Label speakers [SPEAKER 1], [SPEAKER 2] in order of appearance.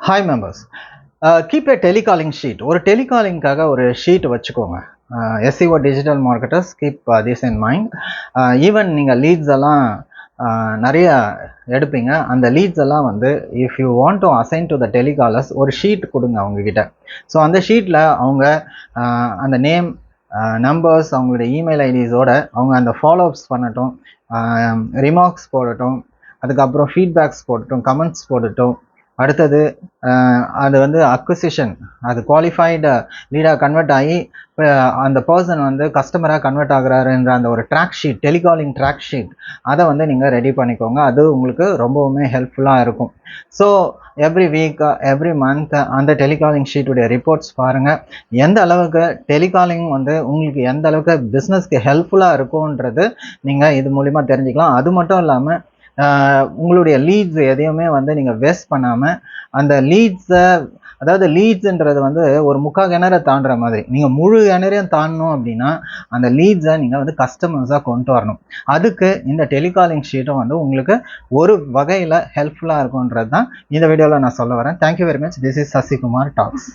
[SPEAKER 1] Hi members. Keep a telecalling sheet. ஒரு டெலிகாலிங்காக ஒரு sheet வச்சுக்கோங்க. SEO digital marketers keep this in mind. Even நீங்கள் leads எல்லாம் நிறைய எடுப்பீங்க. அந்த லீட்ஸ் எல்லாம் வந்து if you want to assign to the telecallers ஒரு ஷீட் கொடுங்க அவங்கக்கிட்ட. ஸோ அந்த ஷீட்டில் அவங்க அந்த நேம் நம்பர்ஸ் அவங்களுடைய இமெயில் ஐடிஸோட அவங்க அந்த ஃபாலோஅப்ஸ் பண்ணட்டும், ரிமார்க்ஸ் போடட்டும், அதுக்கப்புறம் ஃபீட்பேக்ஸ் போடட்டும், கமெண்ட்ஸ் போடட்டும். அடுத்தது அது வந்து அக்விசிஷன், அது குவாலிஃபைடு லீடாக கன்வெர்ட் ஆகி அந்த பர்சன் வந்து கஸ்டமராக கன்வெர்ட் ஆகுறாருன்ற அந்த ஒரு track sheet, telecalling track sheet, அதை வந்து நீங்கள் ரெடி பண்ணிக்கோங்க. அது உங்களுக்கு ரொம்பவுமே ஹெல்ப்ஃபுல்லாக இருக்கும். So every week every month அந்த டெலிகாலிங் ஷீட்டுடைய ரிப்போர்ட்ஸ் பாருங்கள். எந்த அளவுக்கு டெலிகாலிங் வந்து உங்களுக்கு எந்த அளவுக்கு பிஸ்னஸ்க்கு ஹெல்ப்ஃபுல்லாக இருக்கும்ன்றது நீங்கள் இது மூலிமா தெரிஞ்சுக்கலாம். அது மட்டும் இல்லாமல் உங்களுடைய லீட்ஸ் எதையுமே வந்து நீங்கள் வேஸ்ட் பண்ணாமல் அந்த லீட்ஸை, அதாவது லீட்ஸுன்றது வந்து ஒரு முக்கால் கிணறை தாண்டுற மாதிரி, நீங்கள் முழு கிணறையும் தாண்டணும் அப்படின்னா அந்த லீட்ஸை நீங்கள் வந்து கஸ்டமர்ஸாக கொண்டு வரணும். அதுக்கு இந்த டெலிகாலிங் ஷீட்டும் வந்து உங்களுக்கு ஒரு வகையில் ஹெல்ப்ஃபுல்லாக இருக்கும்ன்றது தான் இந்த வீடியோவில் நான் சொல்ல வரேன். Thank you very much. This is Sasikumar tax.